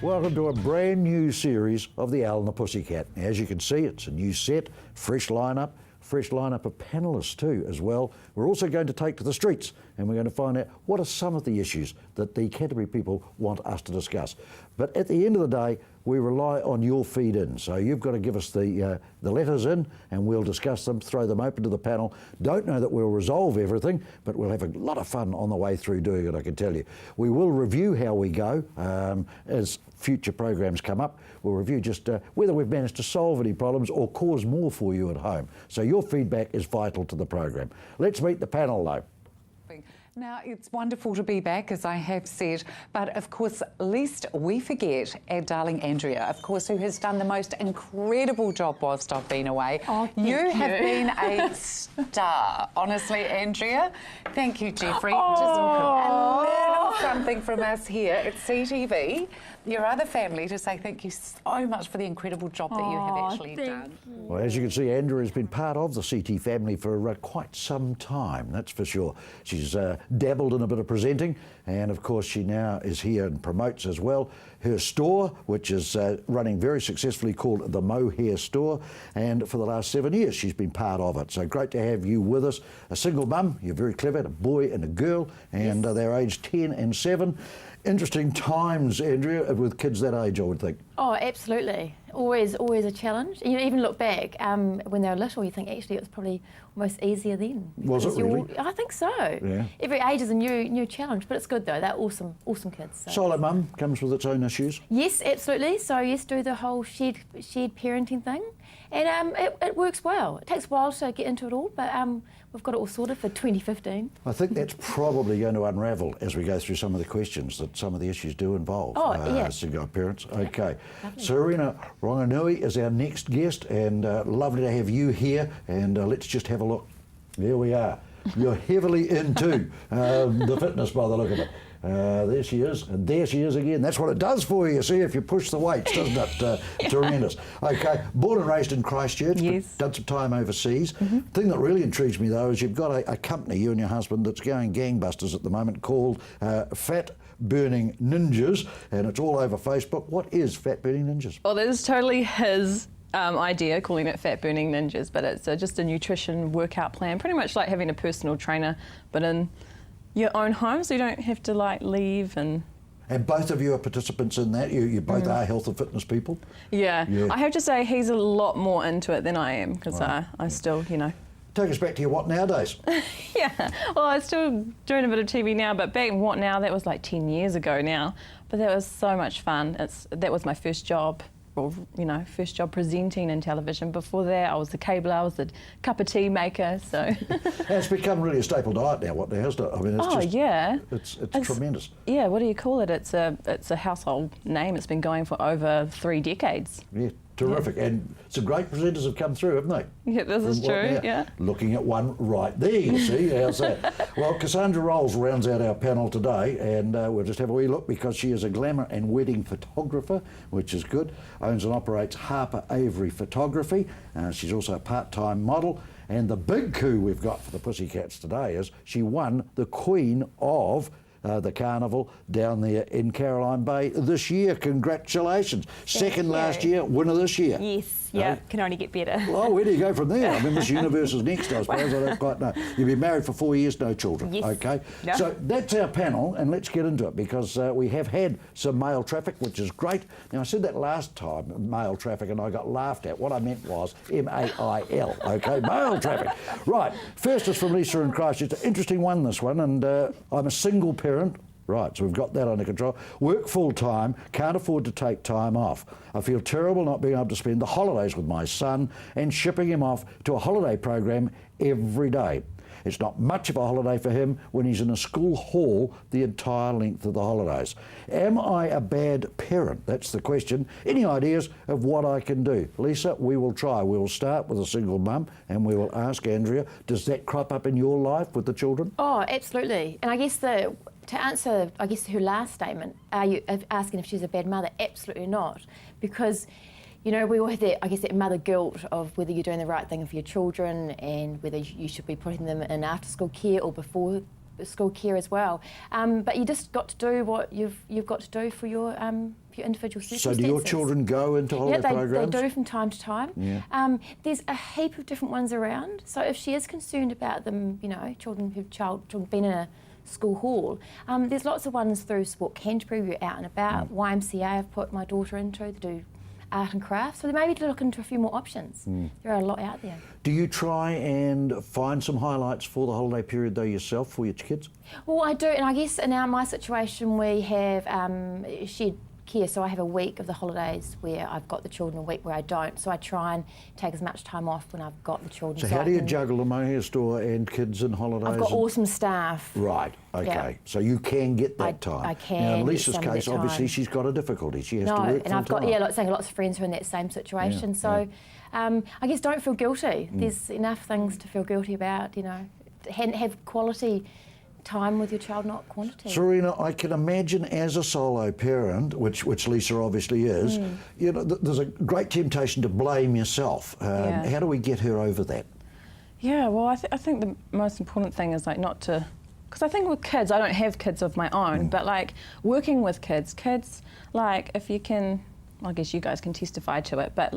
Welcome to a brand new series of The Owl and the Pussycat. As you can see, it's a new set, fresh lineup of panellists too as well. We're also going to take to the streets and we're going to find out what are some of the issues that the Canterbury people want us to discuss. But at the end of the day, we rely on your feed in. So you've got to give us the letters in and we'll discuss them, throw them open to the panel. Don't know that we'll resolve everything, but we'll have a lot of fun on the way through doing it, I can tell you. We will review how we go as future programs come up. We'll review just whether we've managed to solve any problems or cause more for you at home. So your feedback is vital to the program. Let's meet the panel though. Now, it's wonderful to be back, as I have said, but of course, lest we forget our darling Andrea, of course, who has done the most incredible job whilst I've been away. Oh, you have been a star, honestly, Andrea. Thank you, Jeffrey. Just a little something from us here at CTV, your other family, to say thank you so much for the incredible job that you have actually done. Well, as you can see, Andrea has been part of the CT family for quite some time, that's for sure. She's dabbled in a bit of presenting, and of course she now is here and promotes as well her store, which is running very successfully, called the Mohair Store, and for the last 7 years she's been part of it. So great to have you with us. A single mum, you're very clever, a boy and a girl, and they're aged 10 and 7. Interesting times, Andrea, with kids that age, I would think. Oh, absolutely. Always a challenge. You even look back, when they were little, you think actually it was probably almost easier then. Was it really? I think so. Yeah. Every age is a new challenge, but it's good though. They're awesome kids. So. Solid mum comes with its own issues. Yes, absolutely. So yes, do the whole shared parenting thing, and it works well. It takes a while to get into it all, but we've got it all sorted for 2015. I think that's probably going to unravel as we go through some of the questions that some of the issues do involve. Yeah. Single parents. Okay. Lovely. Serena Ronganui is our next guest, and lovely to have you here. And let's just have a look. There we are. You're heavily into the fitness by the look of it. There she is, and there she is again. That's what it does for you, see, if you push the weights, doesn't it? Tremendous. Okay, born and raised in Christchurch, yes, but done some time overseas. The thing that really intrigues me, though, is you've got a company, you and your husband, that's going gangbusters at the moment, called Fat Burning Ninjas, and it's all over Facebook. What is Fat Burning Ninjas? Well, that is totally his idea, calling it Fat Burning Ninjas, but it's just a nutrition workout plan, pretty much like having a personal trainer, but in your own home, so you don't have to like leave. And both of you are participants in that? You both are health and fitness people? Yeah. I have to say he's a lot more into it than I am, because I still, Take us back to your What Now days. Yeah, well, I'm still doing a bit of TV now, but back in What Now, that was like 10 years ago now, but that was so much fun. That was my first job. Or, first job presenting in television. Before that, I was the cabler, I was the cup of tea maker, so. And it's become really a staple diet now, What Now, hasn't it? I mean, it's it's tremendous. Yeah, what do you call it? It's a household name. It's been going for over 3 decades. Yeah, terrific. Yeah. And some great presenters have come through, haven't they? Yeah, this is true, yeah. Looking at one right there, you see, how's that? Well, Cassandra Rolls rounds out our panel today, and we'll just have a wee look, because she is a glamour and wedding photographer, which is good, owns and operates Harper Avery Photography. She's also a part-time model, and the big coup we've got for the Pussycats today is she won the Queen of the carnival down there in Caroline Bay this year. Congratulations. Second last year, winner this year. Yes, yeah, can only get better. Well, where do you go from there? I mean, Miss Universe is next, I suppose. I don't quite know. You've been married for 4 years, no children. Yes. Okay. Yeah. So that's our panel, and let's get into it, because we have had some male traffic, which is great. Now, I said that last time, male traffic, and I got laughed at. What I meant was M-A-I-L, okay? Male traffic. Right. First is from Lisa in Christchurch. It's an interesting one, this one, and I'm a single parent. Right, so we've got that under control. Work full-time, can't afford to take time off. I feel terrible not being able to spend the holidays with my son and shipping him off to a holiday program every day. It's not much of a holiday for him when he's in a school hall the entire length of the holidays. Am I a bad parent? That's the question. Any ideas of what I can do? Lisa, we will try. We will start with a single mum, and we will ask Andrea, does that crop up in your life with the children? Oh, absolutely. And I guess to answer, her last statement, are you asking if she's a bad mother? Absolutely not, because we all have that mother guilt of whether you're doing the right thing for your children and whether you should be putting them in after-school care or before school care as well. But you just got to do what you've got to do for your individual circumstances. So do your children go into holiday programs? They do from time to time. Yeah. There's a heap of different ones around. So if she is concerned about them, children who've been in a school hall, there's lots of ones through Sport Canterbury. We're out and about. YMCA I've put my daughter into. They do art and crafts. So maybe to look into a few more options. There are a lot out there. Do you try and find some highlights for the holiday period though yourself for your kids? Well, I do, and I guess in my situation we have shared care, so I have a week of the holidays where I've got the children, a week where I don't. So I try and take as much time off when I've got the children. So how do you juggle the money store and kids and holidays? I've got awesome staff. Right, okay. Yeah. So you can get that time. I can. Now in Lisa's case, obviously she's got a difficulty. She has to work and I've got lots of friends who are in that same situation. Yeah, so I guess don't feel guilty. There's enough things to feel guilty about, have quality time with your child, not quantity. Serena, I can imagine as a solo parent, which Lisa obviously is, there's a great temptation to blame yourself. How do we get her over that? Yeah, well, I think the most important thing is not to, because I think with kids, I don't have kids of my own, but working with kids, if you can, I guess you guys can testify to it, but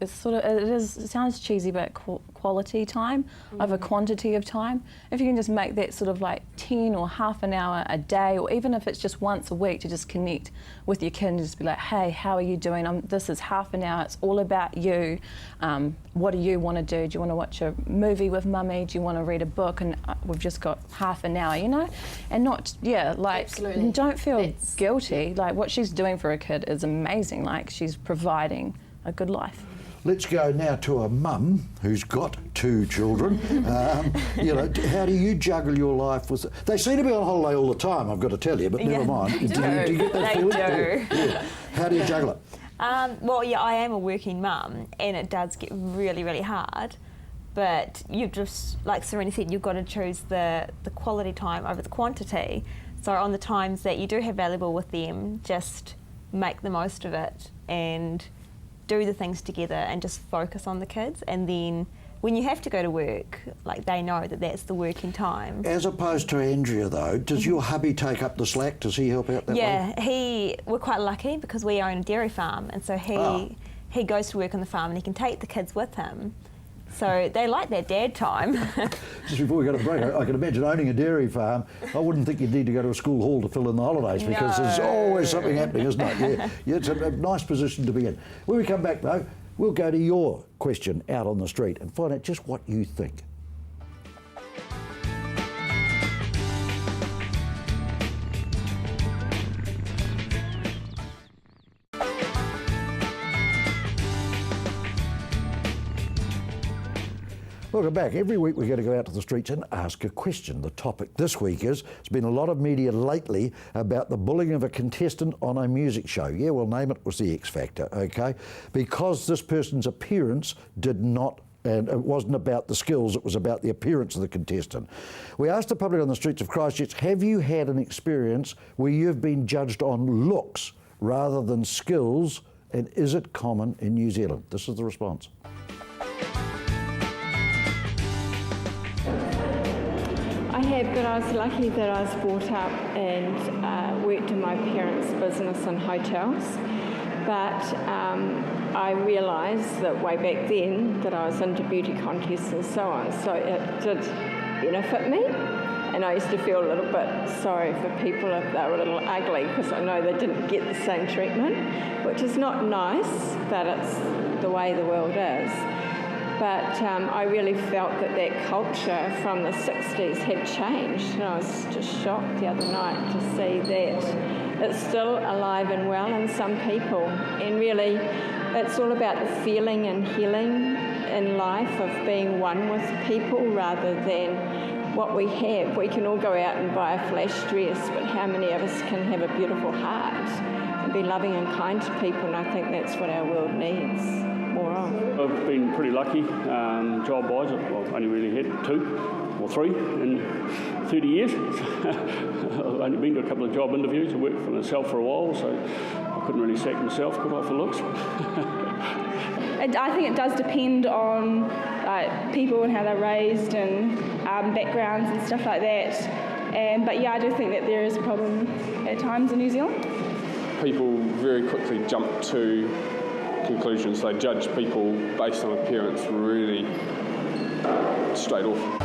it's it sounds cheesy, but quality time over quantity of time. If you can just make that 10 or half an hour a day, or even if it's just once a week, to just connect with your kid and just be like, hey, how are you doing? This is half an hour, it's all about you. What do you want to do? Do you want to watch a movie with mummy? Do you want to read a book? And we've just got half an hour, and not, Absolutely. Don't feel guilty. What she's doing for a kid is amazing. She's providing a good life. Let's go now to a mum who's got 2 children. How do you juggle your life with... They seem to be on holiday all the time, I've got to tell you, but never mind. Do you get that feeling? They do. Yeah. How do you juggle it? I am a working mum, and it does get really, really hard. But you've just, like Serena said, you've got to choose the quality time over the quantity. So on the times that you do have valuable with them, just make the most of it and do the things together and just focus on the kids. And then when you have to go to work, they know that that's the working time. As opposed to Andrea though, does your hubby take up the slack? Does he help out that way? We're quite lucky because we own a dairy farm, and so he goes to work on the farm and he can take the kids with him. So they like their dad time. Just before we go to break, I can imagine owning a dairy farm. I wouldn't think you'd need to go to a school hall to fill in the holidays because there's always something happening, isn't it? Yeah, it's a nice position to be in. When we come back though, we'll go to your question out on the street and find out just what you think. Welcome back. Every week we're going to go out to the streets and ask a question. The topic this week is, there's been a lot of media lately about the bullying of a contestant on a music show. Yeah, we'll name it was the X Factor, okay? Because this person's appearance did not, and it wasn't about the skills, it was about the appearance of the contestant. We asked the public on the streets of Christchurch, have you had an experience where you've been judged on looks rather than skills, and is it common in New Zealand? This is the response. I have, but I was lucky that I was brought up and worked in my parents' business and hotels. But I realised that way back then that I was into beauty contests and so on, so it did benefit me. And I used to feel a little bit sorry for people if they were a little ugly, because I know they didn't get the same treatment, which is not nice, but it's the way the world is. But I really felt that culture from the 60s had changed, and I was just shocked the other night to see that it's still alive and well in some people. And really, it's all about the feeling and healing in life of being one with people rather than what we have. We can all go out and buy a flash dress, but how many of us can have a beautiful heart and be loving and kind to people? And I think that's what our world needs more of. I've been pretty lucky, job-wise. I've only really had 2 or 3 in 30 years. I've only been to a couple of job interviews. I worked for myself for a while, so I couldn't really sack myself, could I, for looks? I think it does depend on people and how they're raised and backgrounds and stuff like that. But yeah, I do think that there is a problem at times in New Zealand. People very quickly jump to conclusions. They judge people based on appearance really straight off.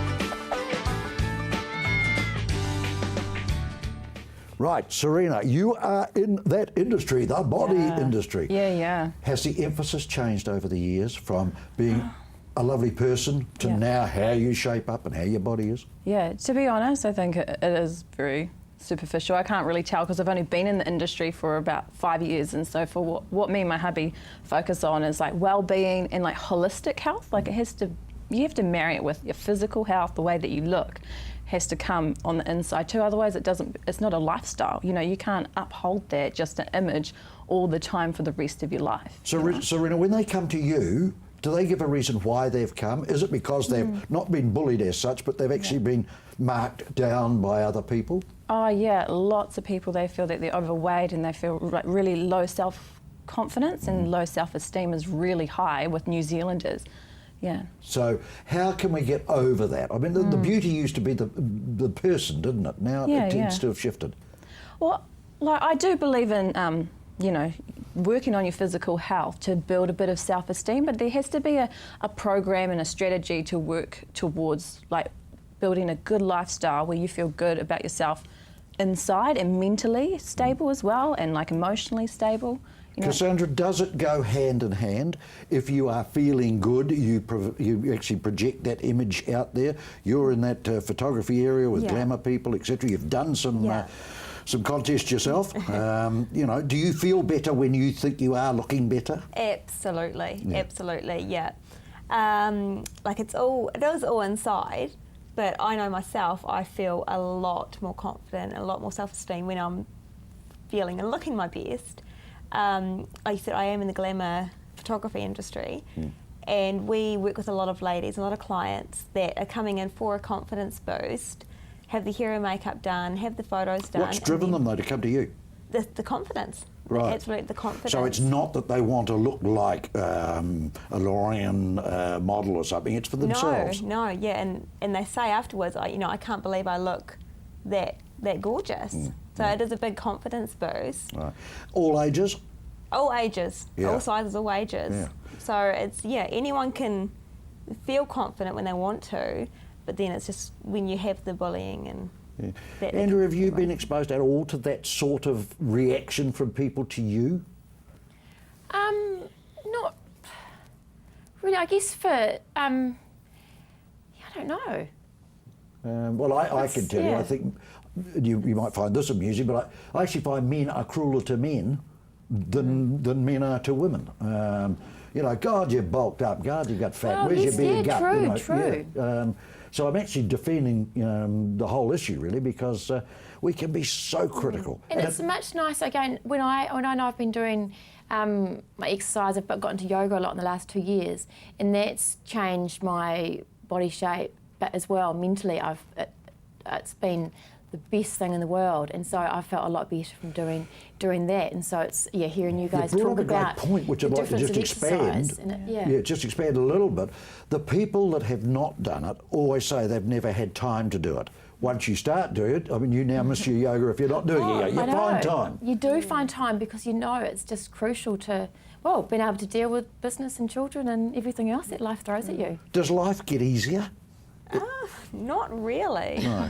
Right, Serena, you are in that industry, the body industry. Yeah. Has the emphasis changed over the years from being a lovely person to now how you shape up and how your body is? Yeah, to be honest, I think it is very superficial. I can't really tell because I've only been in the industry for about 5 years, and so for what me and my hubby focus on is like well-being and like holistic health. Like you have to marry it with your physical health, the way that you look has to come on the inside too, otherwise it's not a lifestyle. You know, you can't uphold that, just an image all the time for the rest of your life. So Serena, when they come to you, do they give a reason why they've come? Is it because they've not been bullied as such, but they've actually been marked down by other people? Oh yeah, lots of people, they feel that they're overweight and they feel like really low self-confidence and low self-esteem is really high with New Zealanders. Yeah. So how can we get over that? I mean, the beauty used to be the person, didn't it? Now it tends to have shifted. Well, like I do believe in, you know, working on your physical health to build a bit of self-esteem, but there has to be a program and a strategy to work towards like building a good lifestyle where you feel good about yourself inside and mentally stable as well and like emotionally stable. You know? Cassandra, does it go hand in hand? If you are feeling good, you actually project that image out there. You're in that photography area with glamour people, etc. You've done some contests yourself. You know, do you feel better when you think you are looking better? Absolutely, absolutely, yeah. Like it is all inside, but I know myself, I feel a lot more confident, a lot more self-esteem when I'm feeling and looking my best. Like you said, I am in the glamour photography industry, and we work with a lot of ladies, a lot of clients that are coming in for a confidence boost, have the hair and makeup done, have the photos done. What's driven them though to come to you? The confidence. Right. Absolutely, the confidence. So it's not that they want to look like a L'Oreal model or something, it's for themselves. No, yeah, and they say afterwards, I can't believe I look that gorgeous. So it is a big confidence boost. Right. All ages? All ages, all sizes, all ages. Yeah. So it's, anyone can feel confident when they want to, but then it's just when you have the bullying and... Andrew, have you been exposed at all to that sort of reaction from people to you? Not really. I guess for I don't know. Well, I can tell you. I think you might find this amusing, but I actually find men are crueler to men than men are to women. You know, God, you're bulked up. God, you've got fat. Where's your big gut? True. So I'm actually defending the whole issue really because we can be so critical. And it's much nicer again when I know I've been doing my exercise. I've got into yoga a lot in the last 2 years, and that's changed my body shape, but as well mentally, it's been the best thing in the world, and so I felt a lot better from doing that. And so it's hearing you guys talk about a great point, which I'd like to just expand. Just expand a little bit. The people that have not done it always say they've never had time to do it. Once you start doing it, I mean, you now miss your yoga if you're not doing it. You find time. You do find time because you know it's just crucial to being able to deal with business and children and everything else that life throws at you. Does life get easier? Not really. No.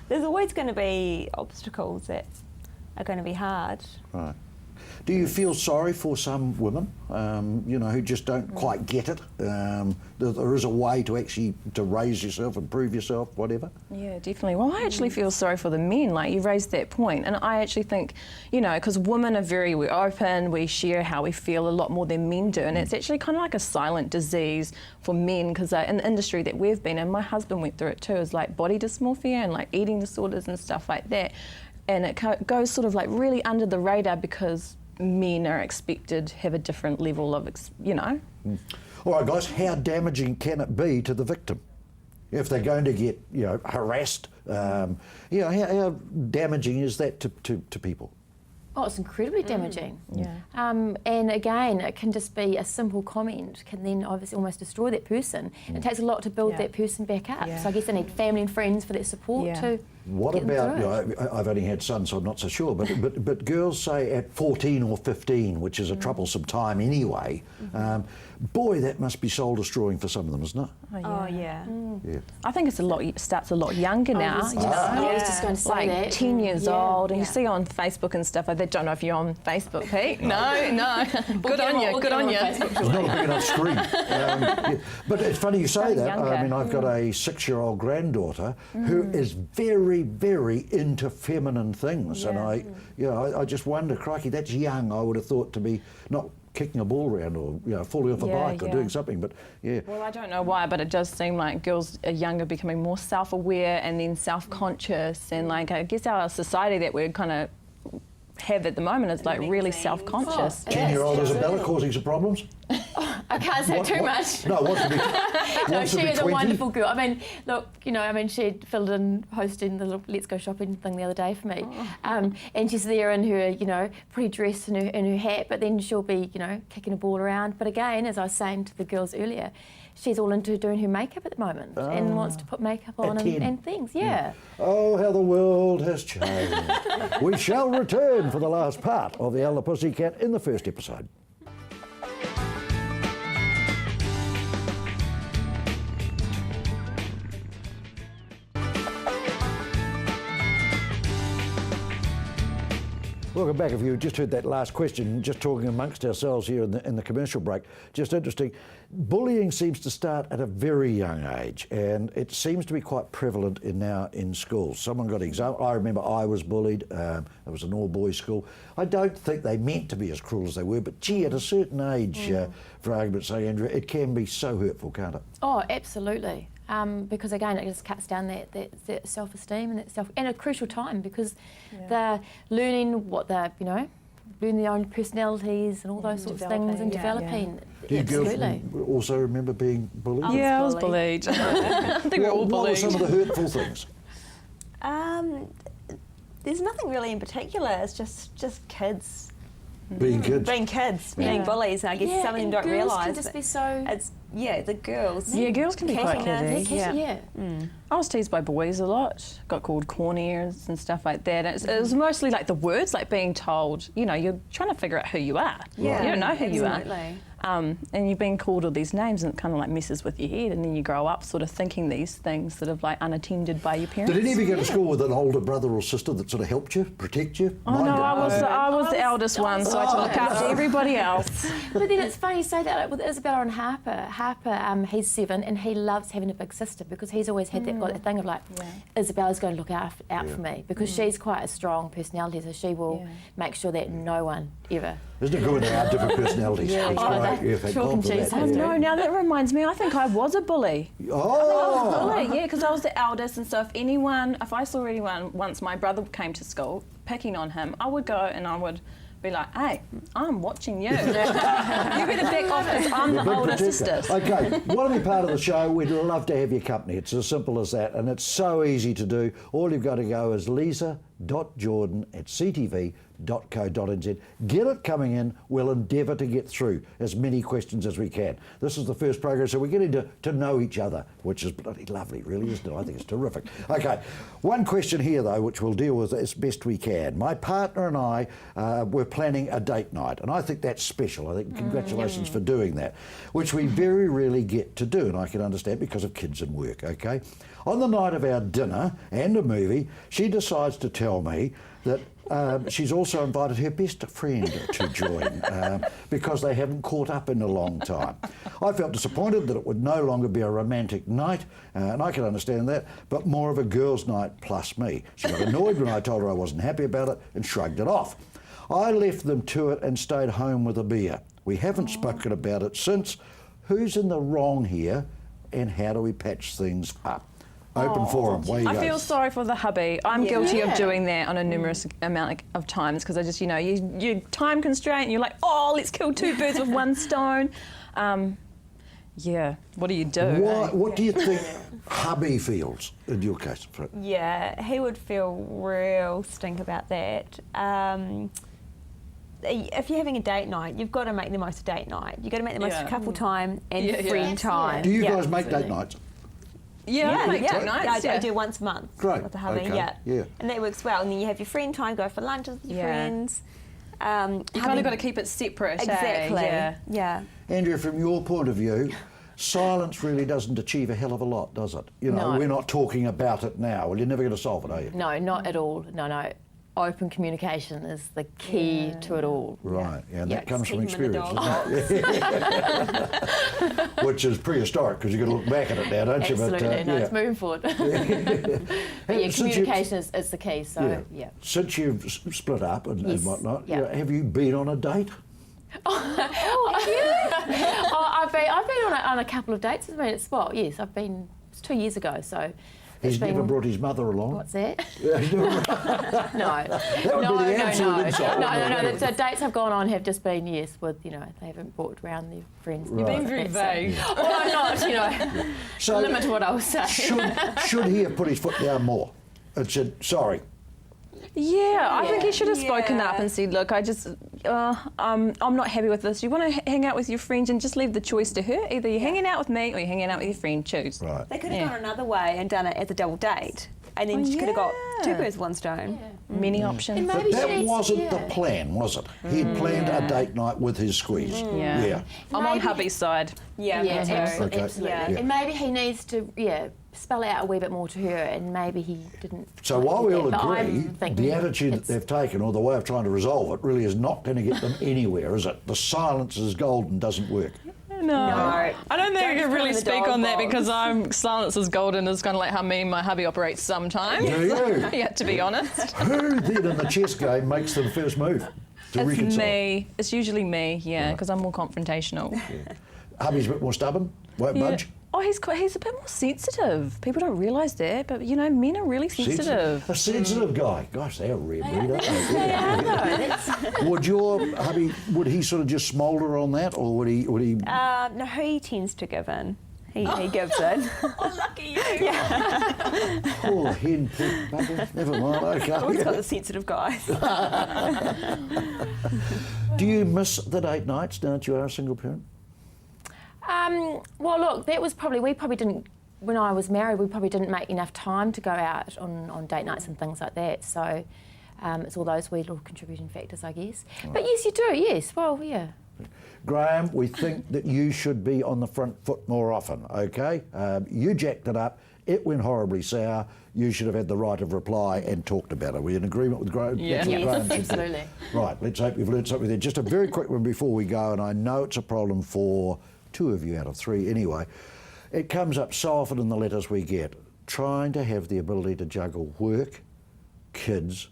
There's always going to be obstacles that are going to be hard. Right. Do you feel sorry for some women, who just don't quite get it? There is a way to actually raise yourself, improve yourself, whatever? Yeah, definitely. Well, I actually feel sorry for the men, like you raised that point. And I actually think, because women are we're open, we share how we feel a lot more than men do. And it's actually kind of like a silent disease for men because in the industry that we've been in, my husband went through it too, is like body dysmorphia and like eating disorders and stuff like that. And it goes sort of like really under the radar because men are expected to have a different level of, All right, guys, how damaging can it be to the victim? If they're going to get, harassed, how damaging is that to people? Oh, it's incredibly damaging. And again, it can just be a simple comment can then obviously almost destroy that person. It takes a lot to build that person back up. So I guess they need family and friends for that support too. What Getting about, through I've only had sons, so I'm not so sure, but girls say at 14 or 15, which is a troublesome time anyway, boy, that must be soul destroying for some of them, isn't it? Oh, yeah. Yeah. I think it starts a lot younger now. I was just going to say Like that. 10 years old, and Yeah. you see on Facebook and stuff. I don't know if you're on Facebook, Pete. No. Good on you. Good on you. It's not a big enough screen. Yeah. But it's funny you say that. younger. I mean, I've got a 6-year-old granddaughter who is very, very into feminine things, and I just wonder, crikey, that's young. I would have thought to be not kicking a ball around or falling off a bike or doing something, but yeah. Well, I don't know why, but it does seem like girls are younger, becoming more self-aware and then self-conscious, and like I guess our society that we're kind of have at the moment is like really self-conscious. 10-year-old Isabella causing some problems? I can't say too much. No, wants to be No, wants to she be is a 20? wonderful girl. I mean, look, she filled in hosting the little Let's Go Shopping thing the other day for me. And she's there in her, pretty dress and her hat, but then she'll be, kicking a ball around. But again, as I was saying to the girls earlier, she's all into doing her makeup at the moment and wants to put makeup on and things, yeah. Oh, how the world has changed. We shall return for the last part of the Elder Pussycat in the first episode. Welcome back. If you just heard that last question, just talking amongst ourselves here in the commercial break, just interesting. Bullying seems to start at a very young age, and it seems to be quite prevalent in schools. Someone got an example. I remember I was bullied. It was an all-boys school. I don't think they meant to be as cruel as they were, but gee, at a certain age, for argument's sake, Andrea, it can be so hurtful, can't it? Oh, absolutely. Because again, it just cuts down that self-esteem and a crucial time because they're learning learn their own personalities and all those sorts of things and developing. Do you Absolutely. girls also remember being bullied? Yeah, I was bullied. I think we're all What were bullied. some of the hurtful things? There's nothing really in particular. It's just kids. Being kids? Being kids, being bullies. And I guess some of them don't girls realise can just be so. it's the girls. Yeah, girls can be quite Cattiness. kiddie. Yeah. I was teased by boys a lot. Got called corn ears and stuff like that. It was mostly like the words, like being told, you're trying to figure out who you are. Yeah, You don't know who you are. absolutely. And you've been called all these names and it kind of like messes with your head, and then you grow up sort of thinking these things sort of like unattended by your parents. Did any of you go to school with an older brother or sister that sort of helped you, protect you? Oh Mine no, did. I was the eldest one, so I had to look after everybody else. But then it's funny you say that, like with Isabella and Harper. Harper, he's 7 and he loves having a big sister because he's always had got that thing of like, Isabella's going to look out for me because she's quite a strong personality, so she will make sure that no one ever. Isn't it good when they are different personalities? It's great. Thank chalk God and for cheese. that. Oh no, now that reminds me, I think I was a bully. Oh! Bully, yeah, because I was the eldest, and so if I saw anyone, once my brother came to school, picking on him, I would go and I would be like, hey, I'm watching you. You better back off because I'm the Big older protector. sister. Okay, want to be part of the show? We'd love to have your company. It's as simple as that, and it's so easy to do. All you've got to go is lisa.jordan@ctv.co.nz. Get it coming in. We'll endeavour to get through as many questions as we can. This is the first program, so we're getting to know each other, which is bloody lovely, really, isn't it? I think it's terrific. Okay, one question here, though, which we'll deal with as best we can. My partner and I were planning a date night, and I think that's special. I think congratulations for doing that, which we very rarely get to do, and I can understand because of kids and work, okay? On the night of our dinner and a movie, she decides to tell me that she's also invited her best friend to join because they haven't caught up in a long time. I felt disappointed that it would no longer be a romantic night, and I can understand that, but more of a girls' night plus me. She got annoyed when I told her I wasn't happy about it and shrugged it off. I left them to it and stayed home with a beer. We haven't spoken about it since. Who's in the wrong here, and how do we patch things up? Open forum, where you I go. feel sorry for the hubby. I'm guilty of doing that on a numerous amount of times because I just, you time constraint and you're like, oh, let's kill 2 birds with 1 stone. Yeah, what do you do? What do you think hubby feels in your case? Yeah, he would feel real stink about that. If you're having a date night, you've got to make the most of date night. You've got to make the most of couple time and friend time. Do you guys make date nights? Yeah, like date nights. I do once a month Great, with the hubby. okay, Yeah. yeah. And that works well. And then you have your friend time, go for lunches with your friends. You kind of got to keep it separate. Exactly. Yeah. Andrea, from your point of view, silence really doesn't achieve a hell of a lot, does it? You know, No. we're not talking about it now. Well, you're never going to solve it, are you? No, not at all. No. Open communication is the key to it all. Right, yeah, and that comes from keep 'em in the experience, doesn't it? Which is prehistoric, because you've got to look back at it now, don't you? Absolutely, no, yeah. it's moving forward. But yeah, Since you've- communication is the key, so yeah. Since you've split up and Yes, whatnot, yeah. you know, have you been on a date? I've been on a couple of dates. I mean, it's 2 years ago, so. He's it's been- never brought his mother along. What's that? That No. would be the absolute insult. No. The dates I've gone on have just been, yes, with, they haven't brought around their friends. Right. Being very vague. Well, I'm not, So limit what I will say. should he have put his foot down more and said, sorry? Yeah, I think he should have spoken up and said, look, I'm not happy with this. You want to hang out with your friends and just leave the choice to her. Either you're hanging out with me or you're hanging out with your friend. Choose. Right. They could have gone another way and done it as a double date. And then she could have got two birds, one stone. Many options. And But maybe that she's- wasn't the plan, was it? He'd planned a date night with his squeeze. Yeah. I'm on Maybe- hubby's side. Yeah, Yeah, me too. absolutely. Okay. absolutely. Yeah. And maybe he needs to, spell out a wee bit more to her, and maybe he didn't. So quite while do we that, all but I'm agree, thinking the attitude that it's- they've taken or the way of trying to resolve it really is not going to get them anywhere, is it? The silence is golden doesn't work. No. I don't think Don't I put can it really in the speak dog on that box. because silence is golden is kind of like how me and my hubby operate sometimes. Do you? Yeah, to be honest. Who then in the chess game makes the first move to It's reconcile? me. It's usually me, because I'm more confrontational. Hubby's a bit more stubborn, won't Yeah. budge. Oh, he's a bit more sensitive. People don't realise that, but men are really sensitive. A sensitive guy. Gosh, they're a rare breed, aren't they? They are, though. That's- Would your hubby, would he sort of just smoulder on that, or would he? No, he tends to give in. He gives in. Oh, lucky you. Poor hen pig bugger. Never mind. Always got Okay. the sensitive guys. Do you miss the date nights now that you are a single parent? well, look, we probably didn't, when I was married, we probably didn't make enough time to go out on date nights and things like that. So it's all those wee little contributing factors, I guess. But yes, you do, yes. Well, yeah. Graham, we think that you should be on the front foot more often, okay? You jacked it up. It went horribly sour. You should have had the right of reply and talked about it. Are we in agreement with Graham? Yeah. That's what Yes, Graham should do. absolutely. Right, let's hope you've learned something there. Just a very quick one before we go, and I know it's a problem for 2 of you out of 3 anyway. It comes up so often in the letters we get, trying to have the ability to juggle work, kids,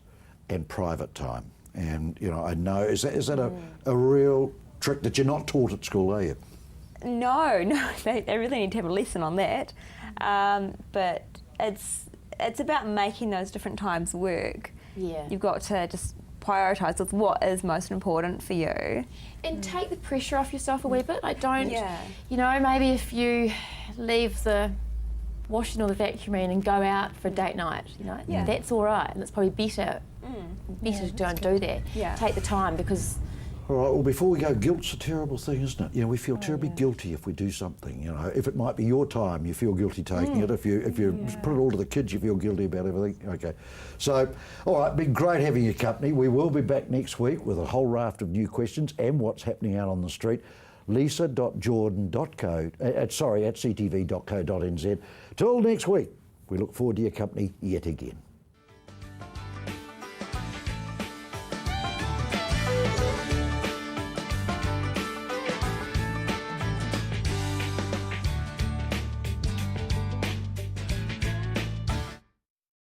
and private time. And, I know, is that a real trick that you're not taught at school, are you? No, they really need to have a lesson on that. But it's about making those different times work. Yeah. You've got to just prioritise with what is most important for you. And take the pressure off yourself a wee bit. Like, don't, Yeah. maybe if you leave the washing or the vacuuming and go out for a date night, Yeah. that's all right. And it's probably better to go and do that. Yeah. Take the time, because All right, well, before we go, guilt's a terrible thing, isn't it? We feel terribly guilty if we do something, If it might be your time, you feel guilty taking it. If you put it all to the kids, you feel guilty about everything. Okay. So, all right, been great having your company. We will be back next week with a whole raft of new questions and what's happening out on the street. lisa.jordan.co, at ctv.co.nz. Till next week, we look forward to your company yet again.